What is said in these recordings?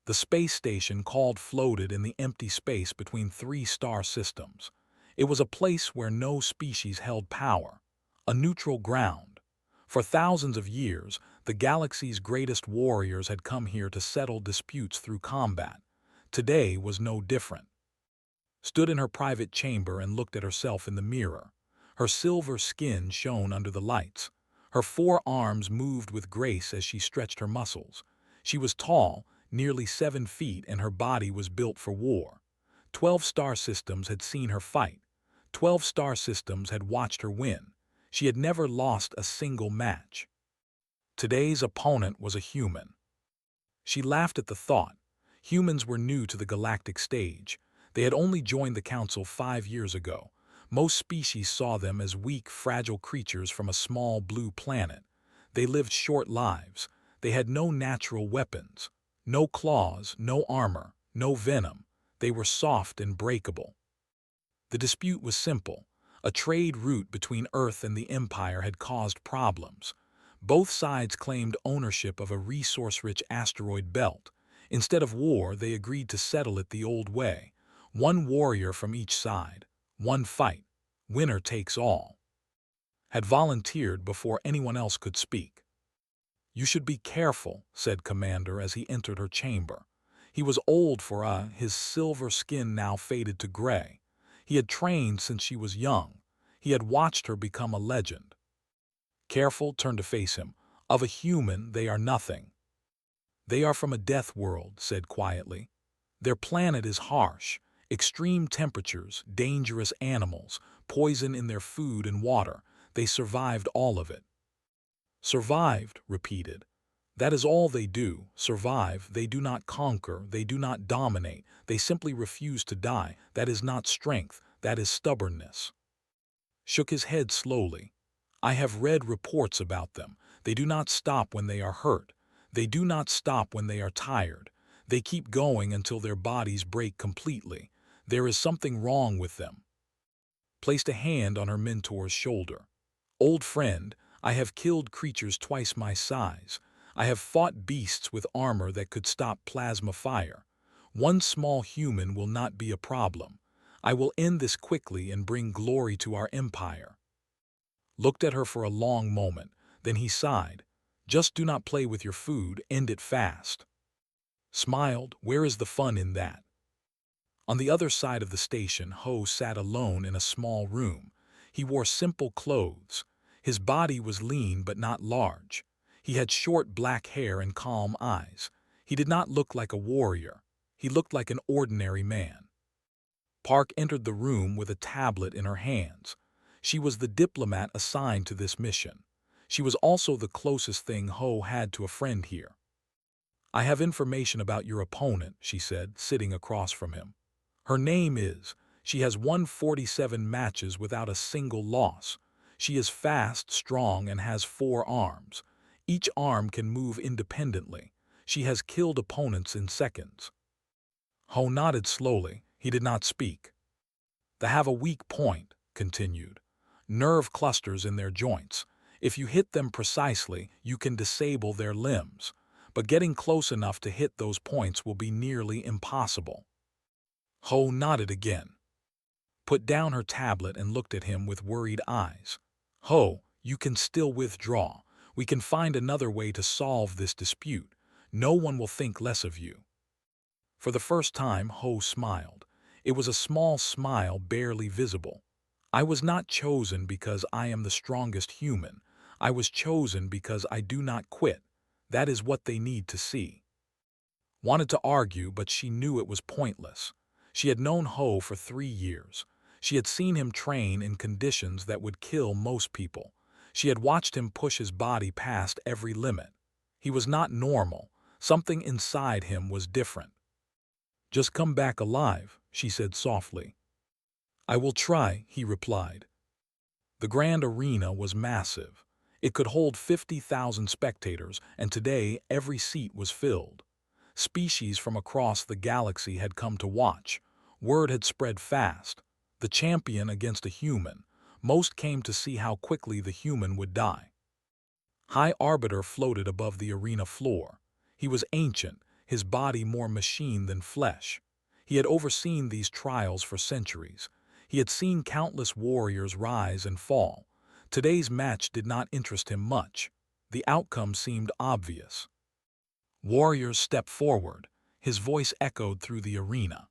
The space station called floated in the empty space between three star systems. It was a place where no species held power, a neutral ground. For thousands of years, the galaxy's greatest warriors had come here to settle disputes through combat. Today was no different. Stood in her private chamber and looked at herself in the mirror. Her silver skin shone under the lights. Her four arms moved with grace as she stretched her muscles. She was tall, nearly 7 feet, and her body was built for war. 12 star systems had seen her fight. 12 star systems had watched her win. She had never lost a single match. Today's opponent was a human. She laughed at the thought. Humans were new to the galactic stage. They had only joined the Council 5 years ago. Most species saw them as weak, fragile creatures from a small blue planet. They lived short lives. They had no natural weapons. No claws, no armor, no venom. They were soft and breakable. The dispute was simple. A trade route between Earth and the Empire had caused problems. Both sides claimed ownership of a resource-rich asteroid belt. Instead of war, they agreed to settle it the old way. One warrior from each side. One fight. Winner takes all. Had volunteered before anyone else could speak. "You should be careful," said Commander as he entered her chamber. He was old for his silver skin now faded to gray. He had trained since she was young. He had watched her become a legend. Careful turned to face him. "Of a human, they are nothing." "They are from a death world," said quietly. "Their planet is harsh. Extreme temperatures, dangerous animals, poison in their food and water. They survived all of it." "Survived," repeated. "That is all they do, survive. They do not conquer, they do not dominate, they simply refuse to die. That is not strength, that is stubbornness." Shook his head slowly. "I have read reports about them. They do not stop when they are hurt. They do not stop when they are tired. They keep going until their bodies break completely. There is something wrong with them." Placed a hand on her mentor's shoulder. "Old friend, I have killed creatures twice my size. I have fought beasts with armor that could stop plasma fire. One small human will not be a problem. I will end this quickly and bring glory to our empire." Looked at her for a long moment, then he sighed. "Just do not play with your food, end it fast." Smiled. "Where is the fun in that?" On the other side of the station, Ho sat alone in a small room. He wore simple clothes. His body was lean but not large. He had short black hair and calm eyes. He did not look like a warrior. He looked like an ordinary man. Park entered the room with a tablet in her hands. She was the diplomat assigned to this mission. She was also the closest thing Ho had to a friend here. "I have information about your opponent," she said, sitting across from him. "Her name is, she has won 47 matches without a single loss. She is fast, strong, and has 4 arms. Each arm can move independently. She has killed opponents in seconds." Ho nodded slowly. He did not speak. "They have a weak point," continued. "Nerve clusters in their joints. If you hit them precisely, you can disable their limbs. But getting close enough to hit those points will be nearly impossible." Ho nodded again. Put down her tablet and looked at him with worried eyes. "Ho, you can still withdraw. We can find another way to solve this dispute. No one will think less of you." For the first time, Ho smiled. It was a small smile, barely visible. "I was not chosen because I am the strongest human. I was chosen because I do not quit. That is what they need to see." Wanted to argue, but she knew it was pointless. She had known Ho for 3 years. She had seen him train in conditions that would kill most people. She had watched him push his body past every limit. He was not normal. Something inside him was different. "Just come back alive," she said softly. "I will try," he replied. The grand arena was massive. It could hold 50,000 spectators, and today every seat was filled. Species from across the galaxy had come to watch. Word had spread fast. The champion against a human. Most came to see how quickly the human would die. High Arbiter floated above the arena floor. He was ancient, his body more machine than flesh. He had overseen these trials for centuries. He had seen countless warriors rise and fall. Today's match did not interest him much. The outcome seemed obvious. Warriors stepped forward. His voice echoed through the arena.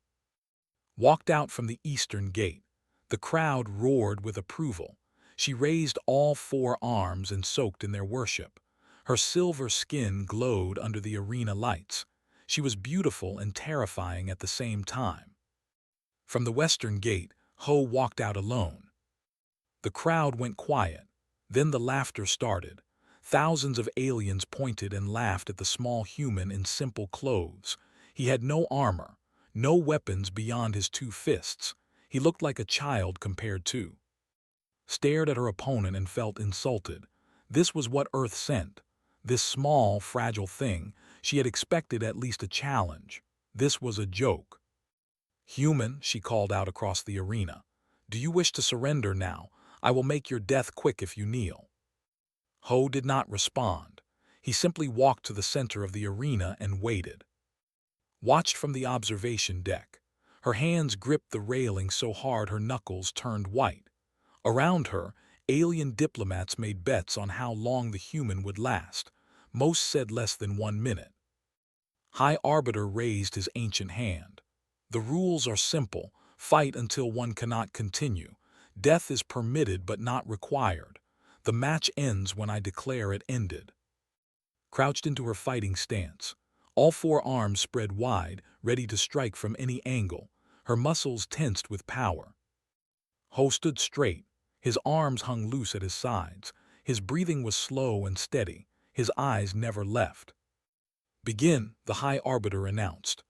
Walked out from the eastern gate. The crowd roared with approval. She raised all four arms and soaked in their worship. Her silver skin glowed under the arena lights. She was beautiful and terrifying at the same time. From the western gate, Ho walked out alone. The crowd went quiet. Then the laughter started. Thousands of aliens pointed and laughed at the small human in simple clothes. He had no armor, no weapons beyond his two fists. He looked like a child compared to. Stared at her opponent and felt insulted. This was what Earth sent. This small, fragile thing. She had expected at least a challenge. This was a joke. "Human," she called out across the arena. "Do you wish to surrender now? I will make your death quick if you kneel." Ho did not respond. He simply walked to the center of the arena and waited. Watched from the observation deck. Her hands gripped the railing so hard her knuckles turned white. Around her, alien diplomats made bets on how long the human would last. Most said less than 1 minute. High Arbiter raised his ancient hand. "The rules are simple. Fight until one cannot continue. Death is permitted but not required. The match ends when I declare it ended." Crouched into her fighting stance, all four arms spread wide, ready to strike from any angle, her muscles tensed with power. Ho stood straight. His arms hung loose at his sides. His breathing was slow and steady. His eyes never left. "Begin," the High Arbiter announced.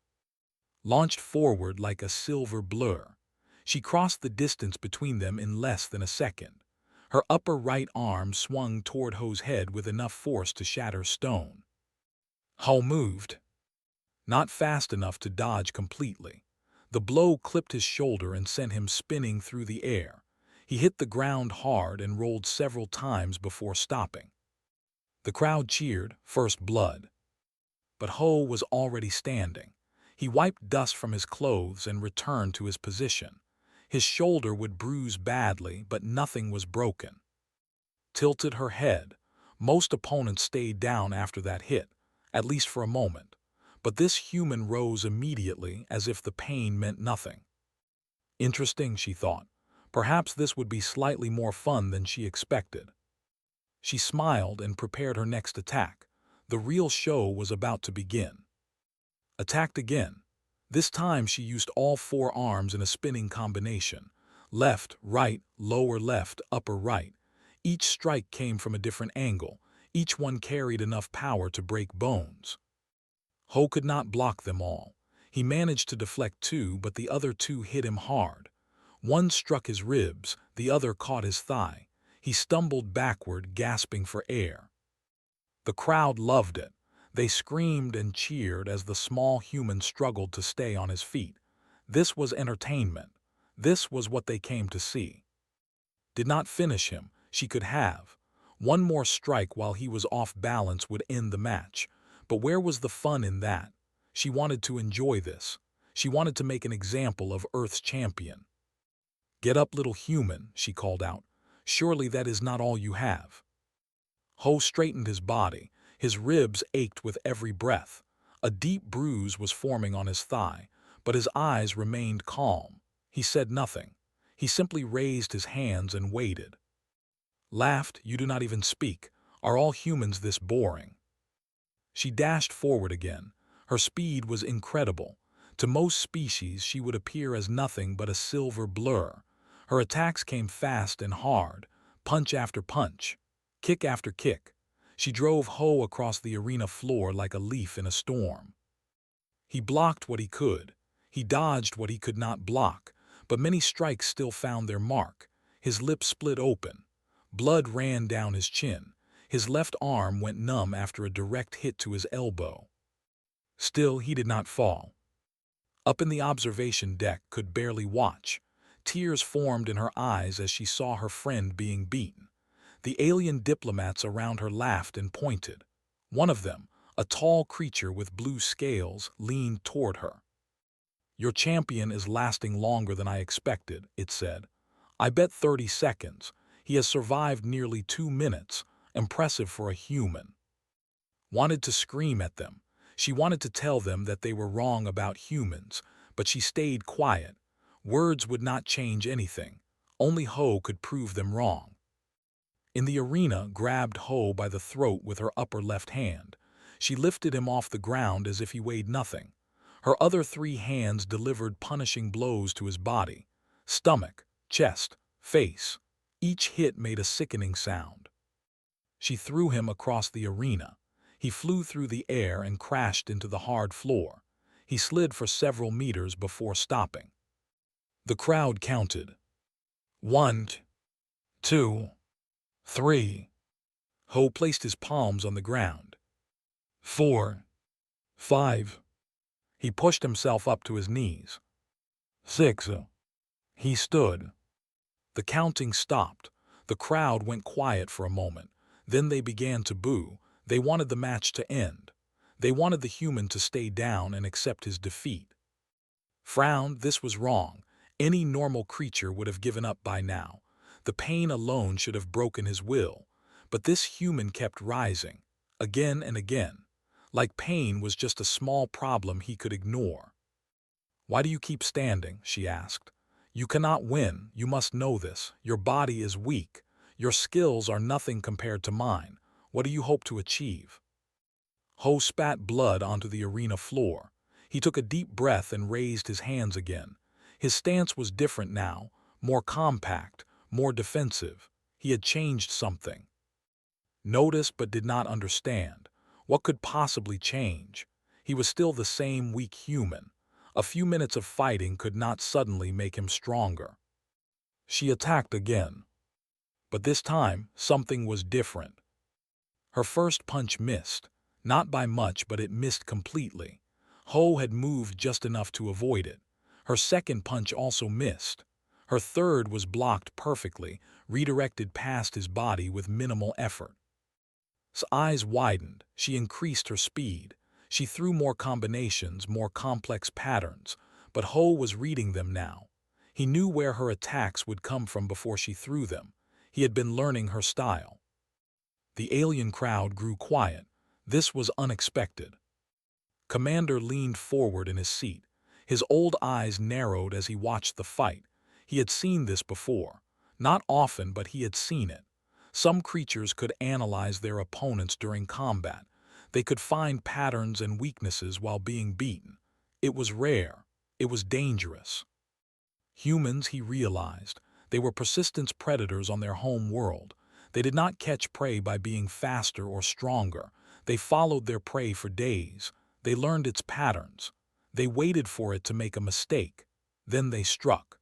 Launched forward like a silver blur. She crossed the distance between them in less than a second. Her upper right arm swung toward Ho's head with enough force to shatter stone. Ho moved. Not fast enough to dodge completely. The blow clipped his shoulder and sent him spinning through the air. He hit the ground hard and rolled several times before stopping. The crowd cheered, first blood. But Ho was already standing. He wiped dust from his clothes and returned to his position. His shoulder would bruise badly, but nothing was broken. Tilted her head. Most opponents stayed down after that hit, at least for a moment. But this human rose immediately as if the pain meant nothing. Interesting, she thought. Perhaps this would be slightly more fun than she expected. She smiled and prepared her next attack. The real show was about to begin. Attacked again. This time she used all four arms in a spinning combination. Left, right, lower left, upper right. Each strike came from a different angle. Each one carried enough power to break bones. Ho could not block them all. He managed to deflect two, but the other two hit him hard. One struck his ribs, the other caught his thigh. He stumbled backward, gasping for air. The crowd loved it. They screamed and cheered as the small human struggled to stay on his feet. This was entertainment. This was what they came to see. Did not finish him. She could have. One more strike while he was off balance would end the match. But where was the fun in that? She wanted to enjoy this. She wanted to make an example of Earth's champion. "Get up, little human," she called out. "Surely that is not all you have." Ho straightened his body. His ribs ached with every breath. A deep bruise was forming on his thigh, but his eyes remained calm. He said nothing. He simply raised his hands and waited. Laughed. "You do not even speak. Are all humans this boring?" She dashed forward again. Her speed was incredible. To most species she would appear as nothing but a silver blur. Her attacks came fast and hard, punch after punch, kick after kick. She drove Ho across the arena floor like a leaf in a storm. He blocked what he could. He dodged what he could not block, but many strikes still found their mark. His lips split open. Blood ran down his chin. His left arm went numb after a direct hit to his elbow. Still, he did not fall. Up in the observation deck, could barely watch. Tears formed in her eyes as she saw her friend being beaten. The alien diplomats around her laughed and pointed. One of them, A tall creature with blue scales leaned toward her. "Your champion is lasting longer than I expected," it said. "I bet 30 seconds. He has survived nearly 2 minutes. Impressive for a human." Wanted to scream at them. She wanted to tell them that they were wrong about humans, but she stayed quiet. Words would not change anything. Only Ho could prove them wrong. In the arena, grabbed Ho by the throat with her upper left hand. She lifted him off the ground as if he weighed nothing. Her other 3 hands delivered punishing blows to his body. Stomach, chest, face. Each hit made a sickening sound. She threw him across the arena. He flew through the air and crashed into the hard floor. He slid for several meters before stopping. The crowd counted. 1, 2, 3. Ho placed his palms on the ground. 4, 5. He pushed himself up to his knees. 6. He stood. The counting stopped. The crowd went quiet for a moment. Then they began to boo. They wanted the match to end. They wanted the human to stay down and accept his defeat. Frowned, this was wrong. Any normal creature would have given up by now. The pain alone should have broken his will. But this human kept rising, again and again. Like pain was just a small problem he could ignore. "Why do you keep standing?" she asked. "You cannot win. You must know this. Your body is weak. Your skills are nothing compared to mine. What do you hope to achieve?" Ho spat blood onto the arena floor. He took a deep breath and raised his hands again. His stance was different now, more compact, more defensive. He had changed something. Noticed but did not understand. What could possibly change? He was still the same weak human. A few minutes of fighting could not suddenly make him stronger. She attacked again. But this time, something was different. Her first punch missed. Not by much, but it missed completely. Ho had moved just enough to avoid it. Her second punch also missed. Her third was blocked perfectly, redirected past his body with minimal effort. His eyes widened. She increased her speed. She threw more combinations, more complex patterns, but Ho was reading them now. He knew where her attacks would come from before she threw them. He had been learning her style. The alien crowd grew quiet. This was unexpected. Commander leaned forward in his seat. His old eyes narrowed as he watched the fight. He had seen this before. Not often, but he had seen it. Some creatures could analyze their opponents during combat. They could find patterns and weaknesses while being beaten. It was rare. It was dangerous. Humans, he realized, they were persistent predators on their home world. They did not catch prey by being faster or stronger. They followed their prey for days. They learned its patterns. They waited for it to make a mistake. Then they struck.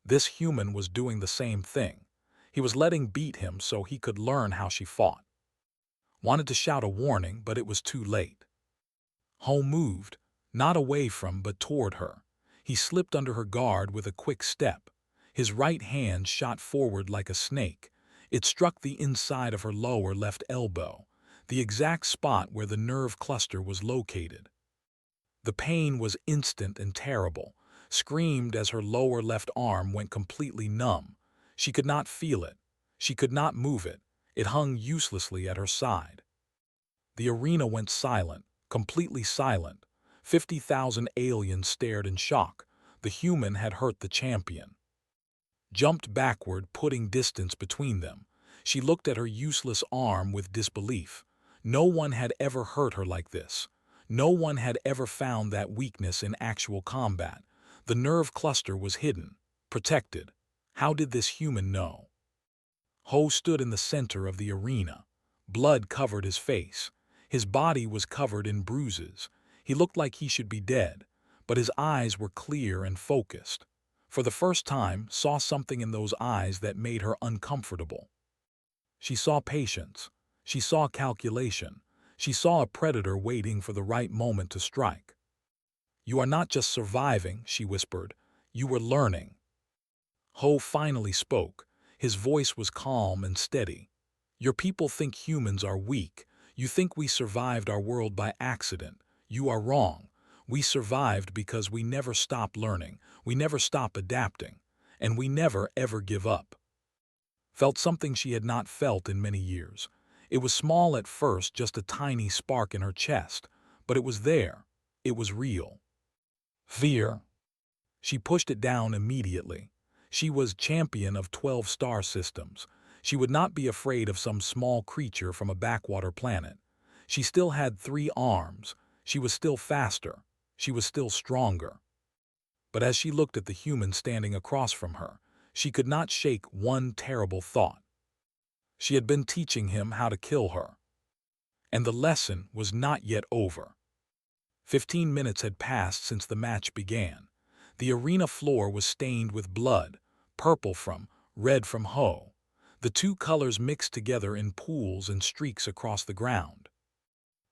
This human was doing the same thing. He was letting beat him so he could learn how she fought. Wanted to shout a warning, but it was too late. Ho moved, not away from but toward her. He slipped under her guard with a quick step. His right hand shot forward like a snake. It struck the inside of her lower left elbow, the exact spot where the nerve cluster was located. The pain was instant and terrible. Screamed as her lower left arm went completely numb. She could not feel it. She could not move it. It hung uselessly at her side. The arena went silent, completely silent. 50,000 aliens stared in shock. The human had hurt the champion. Jumped backward, putting distance between them. She looked at her useless arm with disbelief. No one had ever hurt her like this. No one had ever found that weakness in actual combat. The nerve cluster was hidden, protected. How did this human know? Ho stood in the center of the arena. Blood covered his face. His body was covered in bruises. He looked like he should be dead, but his eyes were clear and focused. For the first time, saw something in those eyes that made her uncomfortable. She saw patience. She saw calculation. She saw a predator waiting for the right moment to strike. "You are not just surviving," she whispered. "You were learning." Ho finally spoke. His voice was calm and steady. "Your people think humans are weak. You think we survived our world by accident. You are wrong. We survived because we never stop learning, we never stop adapting, and we never ever give up. Felt something she had not felt in many years. It was small at first, just a tiny spark in her chest, but it was there. It was real. Fear. She pushed it down immediately. She was champion of 12 star systems. She would not be afraid of some small creature from a backwater planet. She still had 3 arms. She was still faster. She was still stronger. But as she looked at the human standing across from her, she could not shake one terrible thought. She had been teaching him how to kill her. And the lesson was not yet over. 15 minutes had passed since the match began. The arena floor was stained with blood, purple from, red from Ho. The 2 colors mixed together in pools and streaks across the ground.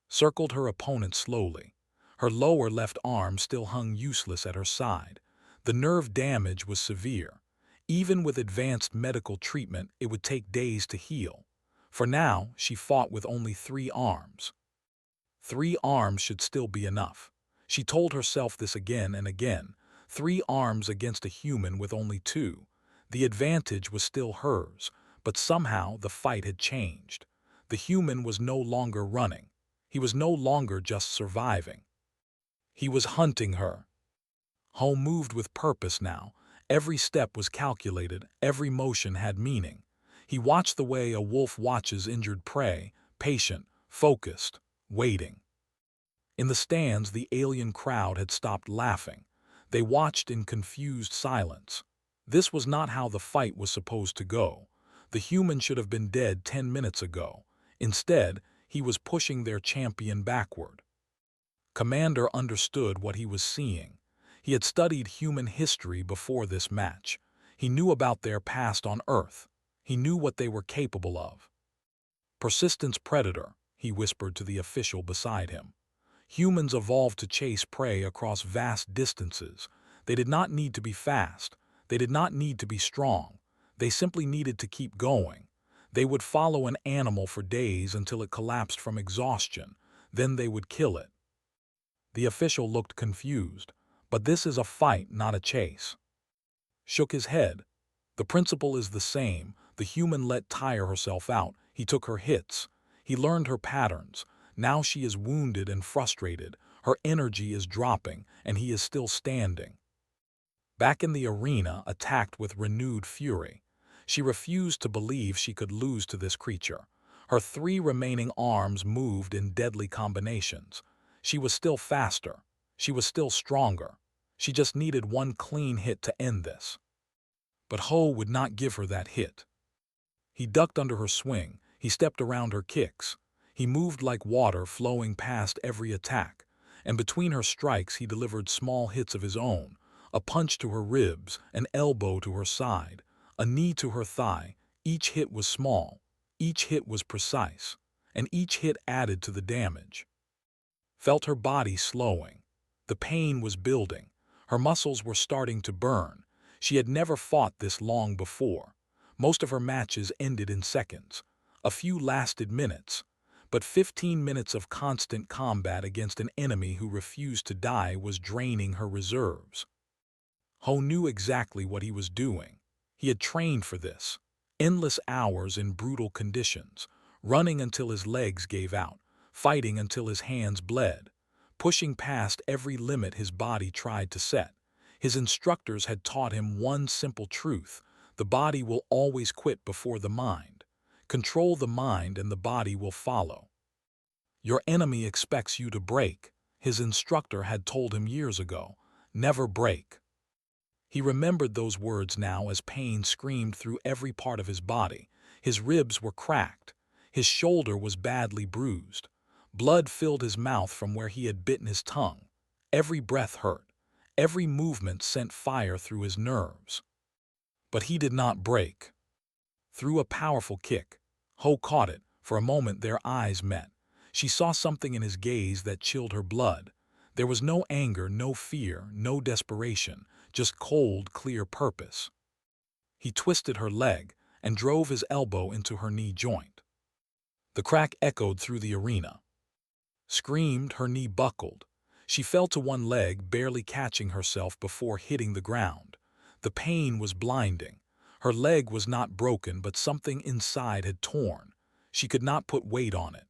Circled her opponent slowly. Her lower left arm still hung useless at her side. The nerve damage was severe. Even with advanced medical treatment, it would take days to heal. For now, she fought with only 3 arms. 3 arms should still be enough. She told herself this again and again. 3 arms against a human with only 2. The advantage was still hers, but somehow the fight had changed. The human was no longer running. He was no longer just surviving. He was hunting her. Ho moved with purpose now. Every step was calculated, every motion had meaning. He watched the way a wolf watches injured prey, patient, focused, waiting. In the stands, the alien crowd had stopped laughing. They watched in confused silence. This was not how the fight was supposed to go. The human should have been dead 10 minutes ago. Instead, he was pushing their champion backward. Commander understood what he was seeing. He had studied human history before this match. He knew about their past on Earth. He knew what they were capable of. Persistence predator, he whispered to the official beside him. Humans evolved to chase prey across vast distances. They did not need to be fast. They did not need to be strong. They simply needed to keep going. They would follow an animal for days until it collapsed from exhaustion. Then they would kill it. The official looked confused. But this is a fight, not a chase. Shook his head. The principle is the same. The human let tire herself out. He took her hits. He learned her patterns. Now she is wounded and frustrated. Her energy is dropping, and he is still standing. Back in the arena, attacked with renewed fury. She refused to believe she could lose to this creature. Her 3 remaining arms moved in deadly combinations. She was still faster. She was still stronger. She just needed one clean hit to end this. But Ho would not give her that hit. He ducked under her swing. He stepped around her kicks. He moved like water flowing past every attack. And between her strikes he delivered small hits of his own. A punch to her ribs, an elbow to her side, a knee to her thigh. Each hit was small. Each hit was precise. And each hit added to the damage. Felt her body slowing. The pain was building. Her muscles were starting to burn. She had never fought this long before. Most of her matches ended in seconds. A few lasted minutes. But 15 minutes of constant combat against an enemy who refused to die was draining her reserves. Ho knew exactly what he was doing. He had trained for this. Endless hours in brutal conditions, running until his legs gave out, fighting until his hands bled, pushing past every limit his body tried to set. His instructors had taught him one simple truth: the body will always quit before the mind. Control the mind and the body will follow. Your enemy expects you to break, his instructor had told him years ago. Never break. He remembered those words now as pain screamed through every part of his body. His ribs were cracked. His shoulder was badly bruised. Blood filled his mouth from where he had bitten his tongue. Every breath hurt. Every movement sent fire through his nerves. But he did not break. Threw a powerful kick. Ho caught it. For a moment their eyes met. She saw something in his gaze that chilled her blood. There was no anger, no fear, no desperation, just cold, clear purpose. He twisted her leg and drove his elbow into her knee joint. The crack echoed through the arena. Screamed, her knee buckled. She fell to one leg, barely catching herself before hitting the ground. The pain was blinding. Her leg was not broken, but something inside had torn. She could not put weight on it.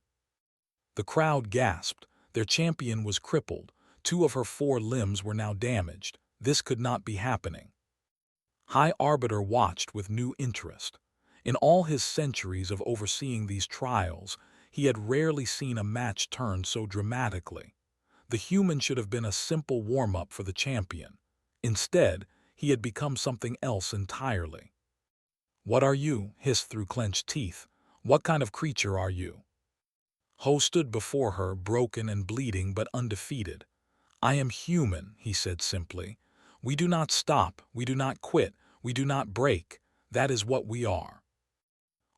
The crowd gasped. Their champion was crippled. 2 of her 4 limbs were now damaged. This could not be happening. High Arbiter watched with new interest. In all his centuries of overseeing these trials, he had rarely seen a match turn so dramatically. The human should have been a simple warm-up for the champion. Instead, he had become something else entirely. "What are you?" hissed through clenched teeth. "What kind of creature are you?" Ho stood before her, broken and bleeding but undefeated. "I am human," he said simply. "We do not stop, we do not quit, we do not break. That is what we are."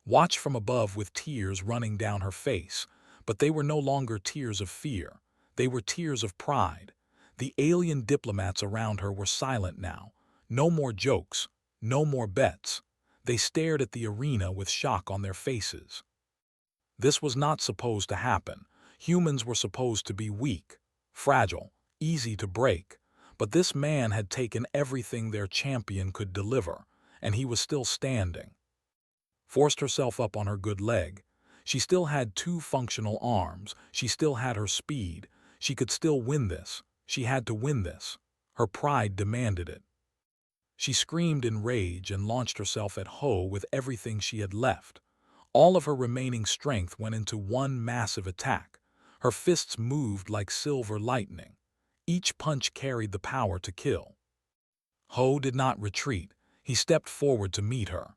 Watched from above with tears running down her face, but they were no longer tears of fear. They were tears of pride. The alien diplomats around her were silent now. No more jokes, no more bets. They stared at the arena with shock on their faces. This was not supposed to happen. Humans were supposed to be weak, fragile, easy to break. But this man had taken everything their champion could deliver, and he was still standing. Forced herself up on her good leg. She still had 2 functional arms. She still had her speed. She could still win this. She had to win this. Her pride demanded it. She screamed in rage and launched herself at Ho with everything she had left. All of her remaining strength went into one massive attack. Her fists moved like silver lightning. Each punch carried the power to kill. Ho did not retreat. He stepped forward to meet her.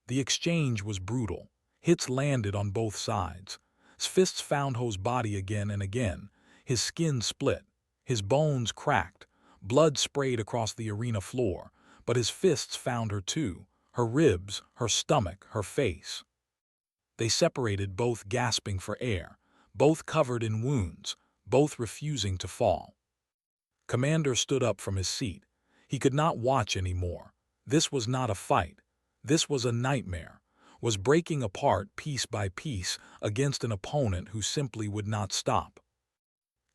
The exchange was brutal. Hits landed on both sides. His fists found Ho's body again and again. His skin split. His bones cracked. Blood sprayed across the arena floor. But his fists found her too. Her ribs, her stomach, her face. They separated, both gasping for air, both covered in wounds, both refusing to fall. Commander stood up from his seat. He could not watch anymore. This was not a fight. This was a nightmare, was breaking apart piece by piece against an opponent who simply would not stop.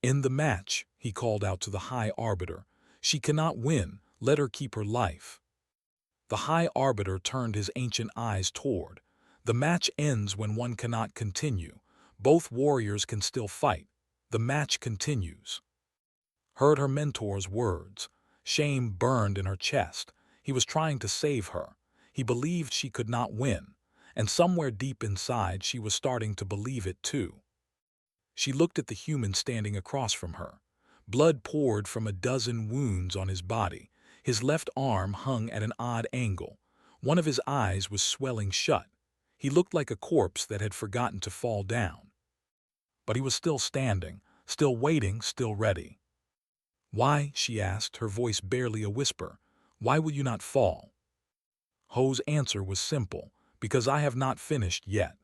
"In the match," he called out to the High Arbiter, "she cannot win. Let her keep her life." The High Arbiter turned his ancient eyes toward. "The match ends when one cannot continue. Both warriors can still fight. The match continues." Heard her mentor's words. Shame burned in her chest. He was trying to save her. He believed she could not win, and somewhere deep inside she was starting to believe it too. She looked at the human standing across from her. Blood poured from a dozen wounds on his body. His left arm hung at an odd angle. One of his eyes was swelling shut. He looked like a corpse that had forgotten to fall down. But he was still standing, still waiting, still ready. "Why?" she asked, her voice barely a whisper. "Why will you not fall?" Ho's answer was simple: "Because I have not finished yet."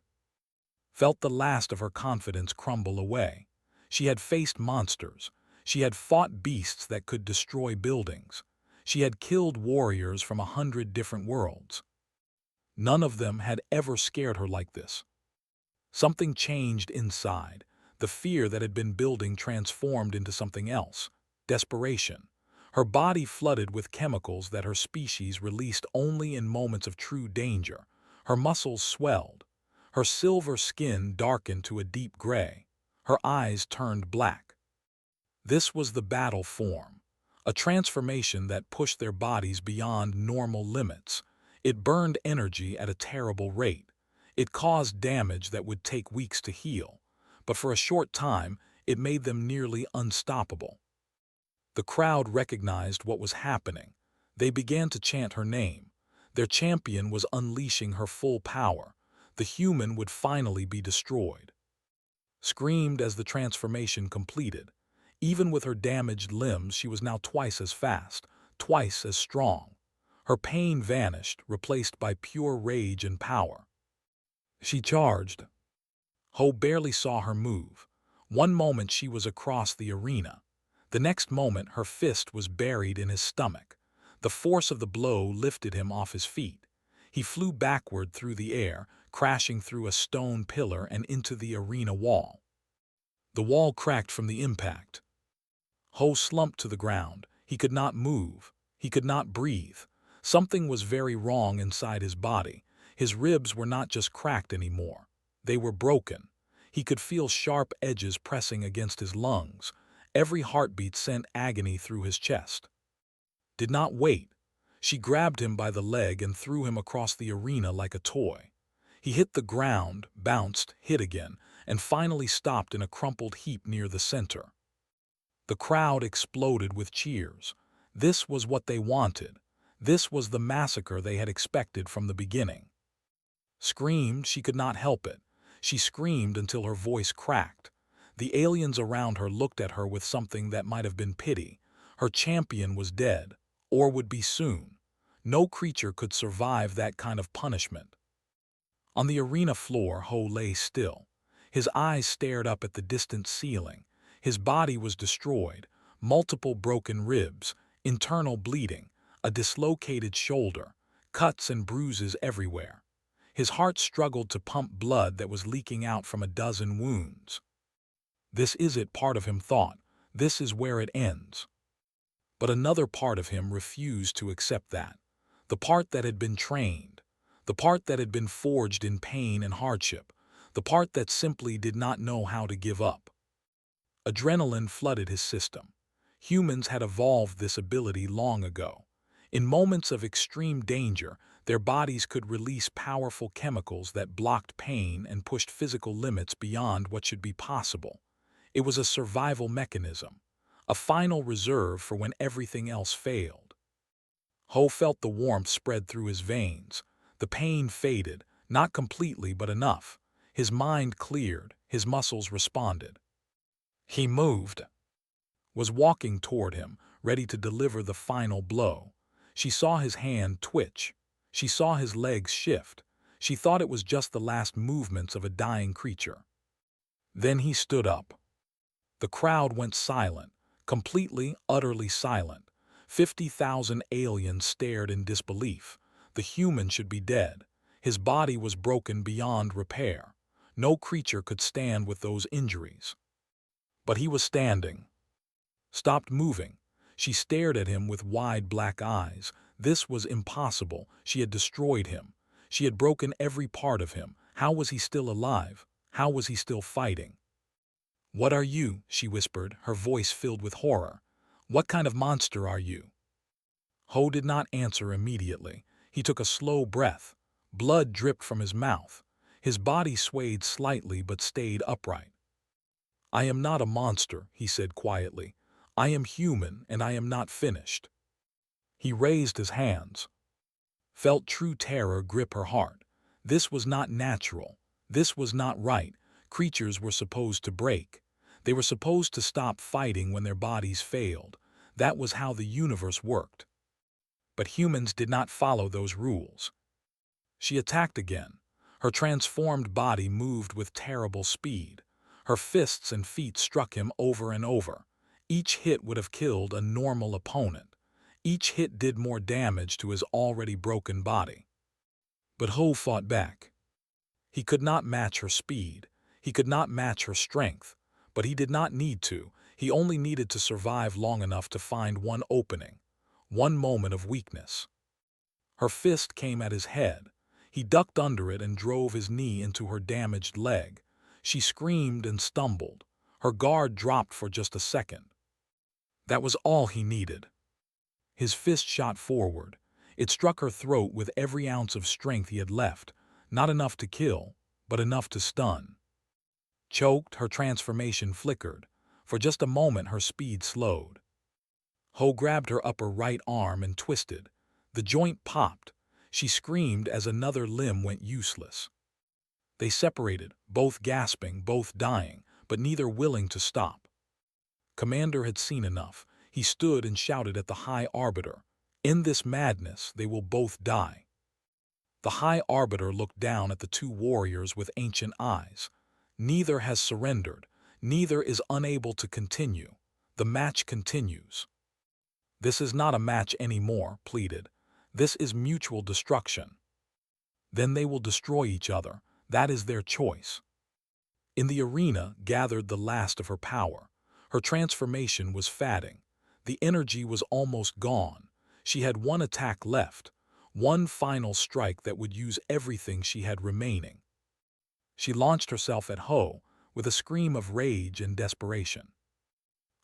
Felt the last of her confidence crumble away. She had faced monsters. She had fought beasts that could destroy buildings. She had killed warriors from 100 different worlds. None of them had ever scared her like this. Something changed inside. The fear that had been building transformed into something else: desperation. Her body flooded with chemicals that her species released only in moments of true danger. Her muscles swelled. Her silver skin darkened to a deep gray. Her eyes turned black. This was the battle form, a transformation that pushed their bodies beyond normal limits. It burned energy at a terrible rate. It caused damage that would take weeks to heal, but for a short time it made them nearly unstoppable. The crowd recognized what was happening. They began to chant her name. Their champion was unleashing her full power. The human would finally be destroyed. Screamed as the transformation completed. Even with her damaged limbs, she was now twice as fast, twice as strong. Her pain vanished, replaced by pure rage and power. She charged. Ho barely saw her move. One moment she was across the arena. The next moment her fist was buried in his stomach. The force of the blow lifted him off his feet. He flew backward through the air, crashing through a stone pillar and into the arena wall. The wall cracked from the impact. Ho slumped to the ground. He could not move. He could not breathe. Something was very wrong inside his body. His ribs were not just cracked anymore. They were broken. He could feel sharp edges pressing against his lungs. Every heartbeat sent agony through his chest. Did not wait. She grabbed him by the leg and threw him across the arena like a toy. He hit the ground, bounced, hit again, and finally stopped in a crumpled heap near the center. The crowd exploded with cheers. This was what they wanted. This was the massacre they had expected from the beginning. Screamed, she could not help it. She screamed until her voice cracked. The aliens around her looked at her with something that might have been pity. Her champion was dead, or would be soon. No creature could survive that kind of punishment. On the arena floor, Ho lay still. His eyes stared up at the distant ceiling. His body was destroyed, multiple broken ribs, internal bleeding, a dislocated shoulder, cuts and bruises everywhere. His heart struggled to pump blood that was leaking out from a dozen wounds. This is it, part of him thought. This is where it ends. But another part of him refused to accept that. The part that had been trained. The part that had been forged in pain and hardship. The part that simply did not know how to give up. Adrenaline flooded his system. Humans had evolved this ability long ago. In moments of extreme danger, their bodies could release powerful chemicals that blocked pain and pushed physical limits beyond what should be possible. It was a survival mechanism, a final reserve for when everything else failed. Ho felt the warmth spread through his veins. The pain faded, not completely but enough. His mind cleared, his muscles responded. He moved, was walking toward him, ready to deliver the final blow. She saw his hand twitch. She saw his legs shift. She thought it was just the last movements of a dying creature. Then he stood up. The crowd went silent, completely, utterly silent. 50,000 aliens stared in disbelief. The human should be dead. His body was broken beyond repair. No creature could stand with those injuries. But he was standing. Stopped moving. She stared at him with wide black eyes. This was impossible. She had destroyed him. She had broken every part of him. How was he still alive? How was he still fighting? "What are you?" she whispered, her voice filled with horror. "What kind of monster are you?" Ho did not answer immediately. He took a slow breath. Blood dripped from his mouth. His body swayed slightly but stayed upright. "I am not a monster," he said quietly. "I am human, and I am not finished." He raised his hands. Felt true terror grip her heart. This was not natural. This was not right. Creatures were supposed to break. They were supposed to stop fighting when their bodies failed. That was how the universe worked. But humans did not follow those rules. She attacked again. Her transformed body moved with terrible speed. Her fists and feet struck him over and over. Each hit would have killed a normal opponent. Each hit did more damage to his already broken body. But Ho fought back. He could not match her speed. He could not match her strength. But he did not need to. He only needed to survive long enough to find one opening, one moment of weakness. Her fist came at his head. He ducked under it and drove his knee into her damaged leg. She screamed and stumbled. Her guard dropped for just a second. That was all he needed. His fist shot forward. It struck her throat with every ounce of strength he had left, not enough to kill, but enough to stun. Choked, her transformation flickered. For just a moment her speed slowed. Ho grabbed her upper right arm and twisted. The joint popped. She screamed as another limb went useless. They separated, both gasping, both dying, but neither willing to stop. Commander had seen enough. He stood and shouted at the High Arbiter, "In this madness, they will both die." The High Arbiter looked down at the two warriors with ancient eyes. Neither has surrendered. Neither is unable to continue. The match continues. "This is not a match anymore," pleaded. "This is mutual destruction." Then they will destroy each other. That is their choice. In the arena gathered the last of her power. Her transformation was fading. The energy was almost gone. She had one attack left, one final strike that would use everything she had remaining. She launched herself at Ho with a scream of rage and desperation.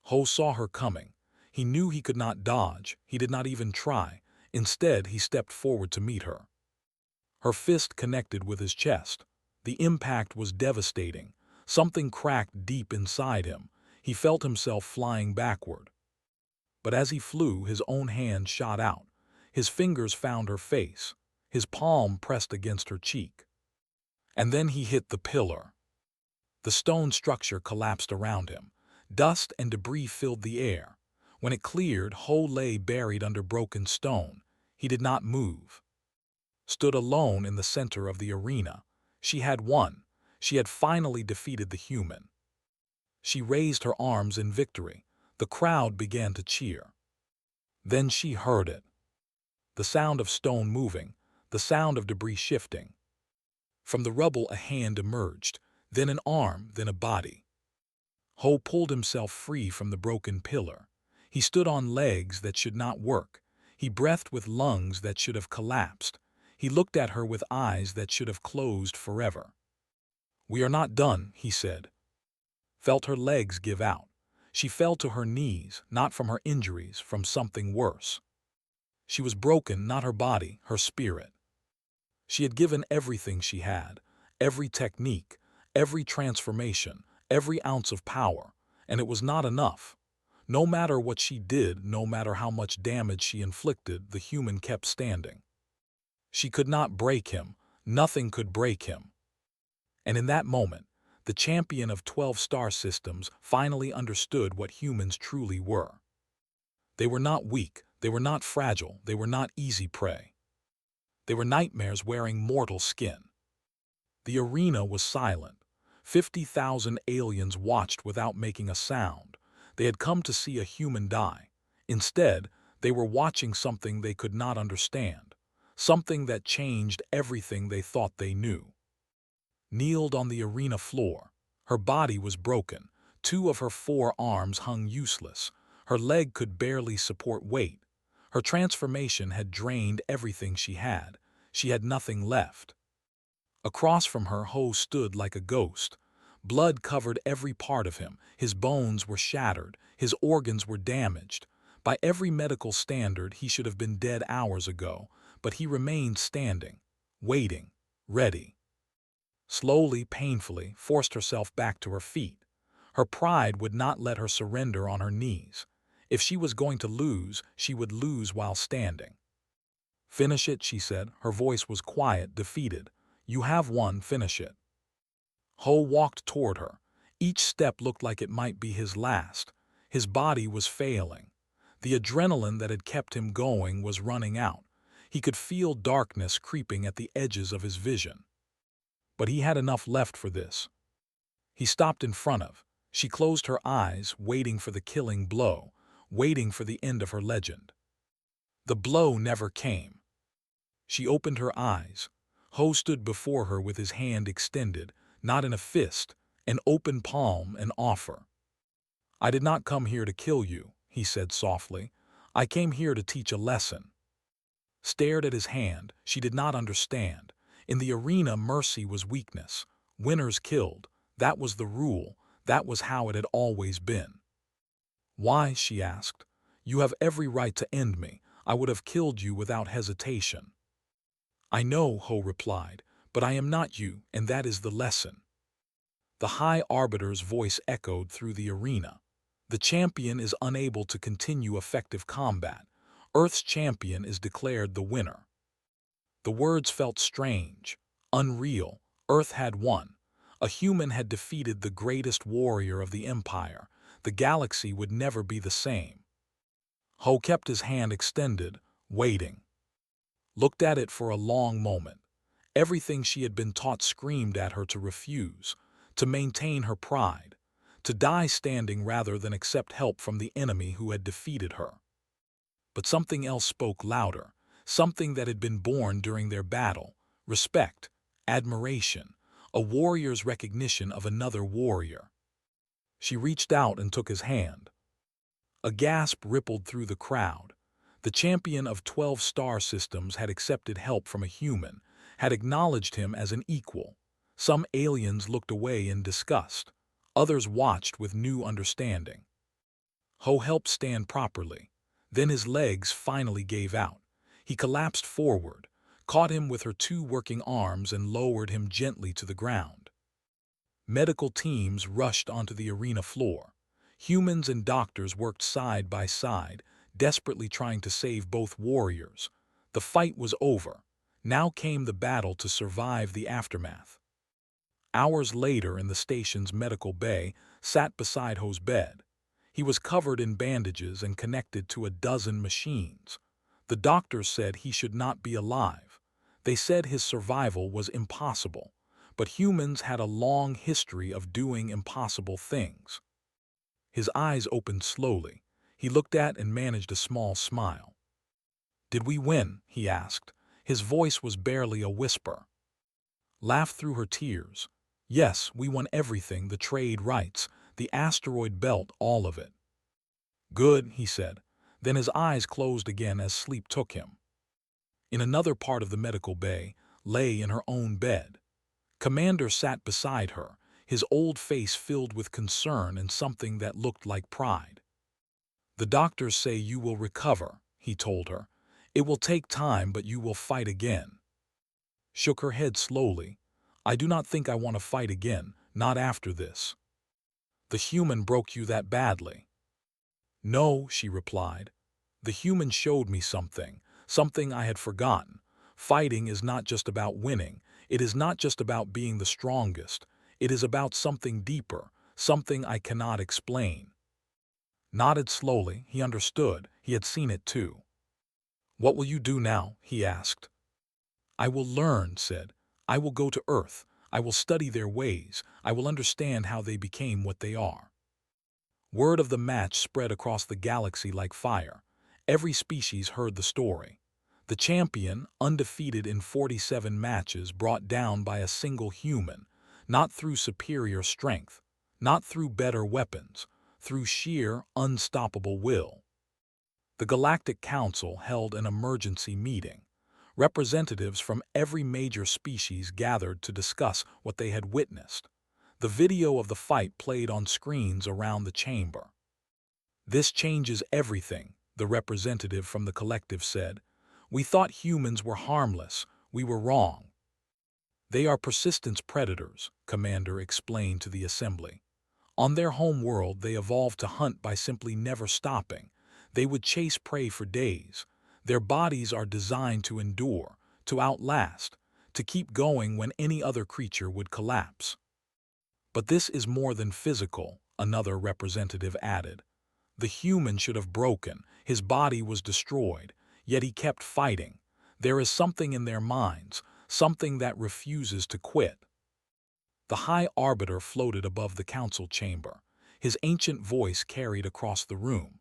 Ho saw her coming. He knew he could not dodge. He did not even try. Instead, he stepped forward to meet her. Her fist connected with his chest. The impact was devastating. Something cracked deep inside him. He felt himself flying backward. But as he flew, his own hand shot out. His fingers found her face. His palm pressed against her cheek. And then he hit the pillar. The stone structure collapsed around him. Dust and debris filled the air. When it cleared, Ho lay buried under broken stone. He did not move. Stood alone in the center of the arena. She had won. She had finally defeated the human. She raised her arms in victory. The crowd began to cheer. Then she heard it. The sound of stone moving, the sound of debris shifting. From the rubble a hand emerged, then an arm, then a body. Ho pulled himself free from the broken pillar. He stood on legs that should not work. He breathed with lungs that should have collapsed. He looked at her with eyes that should have closed forever. "We are not done," he said. Felt her legs give out. She fell to her knees, not from her injuries, from something worse. She was broken, not her body, her spirit. She had given everything she had, every technique, every transformation, every ounce of power, and it was not enough. No matter what she did, no matter how much damage she inflicted, the human kept standing. She could not break him. Nothing could break him. And in that moment, the champion of 12 star systems finally understood what humans truly were. They were not weak, they were not fragile, they were not easy prey. They were nightmares wearing mortal skin. The arena was silent. 50,000 aliens watched without making a sound. They had come to see a human die. Instead, they were watching something they could not understand, something that changed everything they thought they knew. Kneeled on the arena floor. Her body was broken. 2 of her 4 arms hung useless. Her leg could barely support weight. Her transformation had drained everything she had. She had nothing left. Across from her, Ho stood like a ghost. Blood covered every part of him. His bones were shattered. His organs were damaged. By every medical standard, he should have been dead hours ago, but he remained standing, waiting, ready. Slowly, painfully, forced herself back to her feet. Her pride would not let her surrender on her knees. If she was going to lose, she would lose while standing. "Finish it," she said. Her voice was quiet, defeated. "You have won, finish it." Ho walked toward her. Each step looked like it might be his last. His body was failing. The adrenaline that had kept him going was running out. He could feel darkness creeping at the edges of his vision. But he had enough left for this. He stopped in front of. She closed her eyes, waiting for the killing blow, waiting for the end of her legend. The blow never came. She opened her eyes. Ho stood before her with his hand extended, not in a fist, an open palm, an offer. "I did not come here to kill you," he said softly. "I came here to teach a lesson." Stared at his hand. She did not understand. In the arena, mercy was weakness. Winners killed. That was the rule. That was how it had always been. "Why?" she asked. "You have every right to end me. I would have killed you without hesitation." "I know," Ho replied, "but I am not you, and that is the lesson." The High Arbiter's voice echoed through the arena. "The champion is unable to continue effective combat. Earth's champion is declared the winner." The words felt strange, unreal. Earth had won. A human had defeated the greatest warrior of the Empire. The galaxy would never be the same. Ho kept his hand extended, waiting. Looked at it for a long moment. Everything she had been taught screamed at her to refuse, to maintain her pride, to die standing rather than accept help from the enemy who had defeated her. But something else spoke louder, something that had been born during their battle, respect, admiration, a warrior's recognition of another warrior. She reached out and took his hand. A gasp rippled through the crowd. The champion of 12 star systems had accepted help from a human, had acknowledged him as an equal. Some aliens looked away in disgust. Others watched with new understanding. Ho helped stand properly. Then his legs finally gave out. He collapsed forward, caught him with her 2 working arms and lowered him gently to the ground. Medical teams rushed onto the arena floor. Humans and doctors worked side by side, desperately trying to save both warriors. The fight was over. Now came the battle to survive the aftermath. Hours later, in the station's medical bay, sat beside Ho's bed. He was covered in bandages and connected to a dozen machines. The doctors said he should not be alive. They said his survival was impossible, but humans had a long history of doing impossible things. His eyes opened slowly. He looked at and managed a small smile. "Did we win?" he asked. His voice was barely a whisper. Laughed through her tears. "Yes, we won everything, the trade rights, the asteroid belt, all of it." "Good," he said. Then his eyes closed again as sleep took him. In another part of the medical bay, lay in her own bed. Commander sat beside her, his old face filled with concern and something that looked like pride. "The doctors say you will recover," he told her. "It will take time, but you will fight again." Shook her head slowly. "I do not think I want to fight again, not after this." "The human broke you that badly?" "No," she replied. "The human showed me something I had forgotten. Fighting is not just about winning. It is not just about being the strongest. It is about something deeper, something I cannot explain." Nodded slowly. He understood. He had seen it too. "What will you do now?" he asked. "I will learn," said. "I will go to Earth. I will study their ways. I will understand how they became what they are." Word of the match spread across the galaxy like fire. Every species heard the story. The champion, undefeated in 47 matches, brought down by a single human, not through superior strength, not through better weapons, through sheer, unstoppable will. The Galactic Council held an emergency meeting. Representatives from every major species gathered to discuss what they had witnessed. The video of the fight played on screens around the chamber. "This changes everything," the representative from the collective said. "We thought humans were harmless. We were wrong." "They are persistence predators," Commander explained to the assembly. "On their home world, they evolved to hunt by simply never stopping. They would chase prey for days. Their bodies are designed to endure, to outlast, to keep going when any other creature would collapse." "But this is more than physical," another representative added. "The human should have broken. His body was destroyed, yet he kept fighting. There is something in their minds, something that refuses to quit." The High Arbiter floated above the council chamber. His ancient voice carried across the room.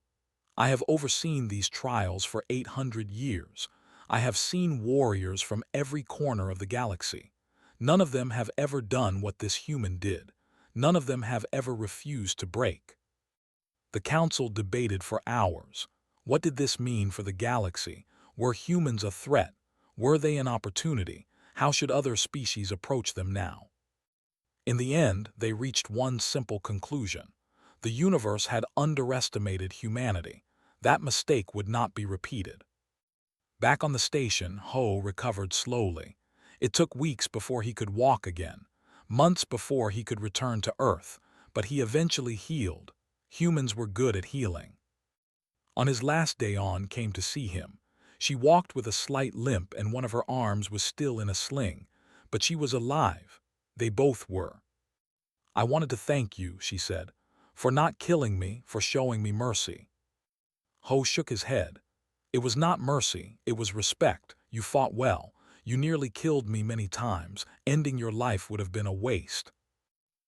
"I have overseen these trials for 800 years. I have seen warriors from every corner of the galaxy. None of them have ever done what this human did. None of them have ever refused to break." The council debated for hours. What did this mean for the galaxy? Were humans a threat? Were they an opportunity? How should other species approach them now? In the end, they reached one simple conclusion. The universe had underestimated humanity. That mistake would not be repeated. Back on the station, Ho recovered slowly. It took weeks before he could walk again, months before he could return to Earth, but he eventually healed. Humans were good at healing. On his last day on came to see him. She walked with a slight limp and one of her arms was still in a sling, but she was alive. They both were. "I wanted to thank you," she said, "for not killing me, for showing me mercy." Ho shook his head. "It was not mercy, it was respect. You fought well. You nearly killed me many times. Ending your life would have been a waste."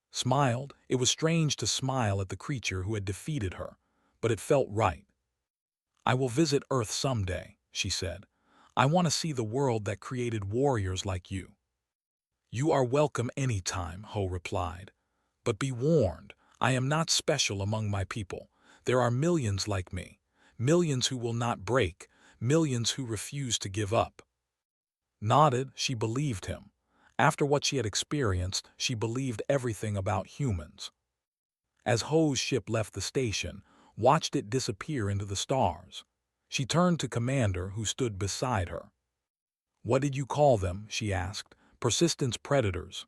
Smiled. It was strange to smile at the creature who had defeated her, but it felt right. "I will visit Earth someday," she said. I want to see the world that created warriors like you." "You are welcome any time," Ho replied. "But be warned, I am not special among my people. There are millions like me, millions who will not break, millions who refuse to give up." Nodded, she believed him. After what she had experienced, she believed everything about humans. As Ho's ship left the station, watched it disappear into the stars, she turned to Commander, who stood beside her. "What did you call them?" she asked. "Persistence predators."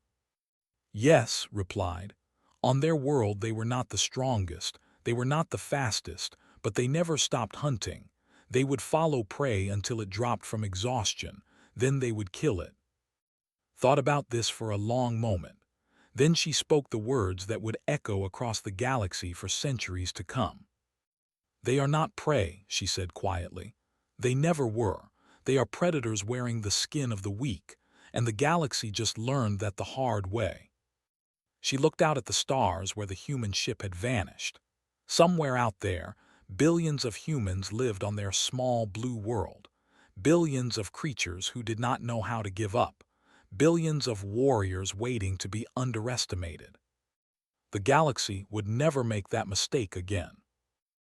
"Yes," replied. "On their world they were not the strongest, they were not the fastest, but they never stopped hunting. They would follow prey until it dropped from exhaustion, then they would kill it." Thought about this for a long moment. Then she spoke the words that would echo across the galaxy for centuries to come. "They are not prey," she said quietly. "They never were. They are predators wearing the skin of the weak, and the galaxy just learned that the hard way." She looked out at the stars where the human ship had vanished. Somewhere out there, billions of humans lived on their small blue world. Billions of creatures who did not know how to give up. Billions of warriors waiting to be underestimated. The galaxy would never make that mistake again.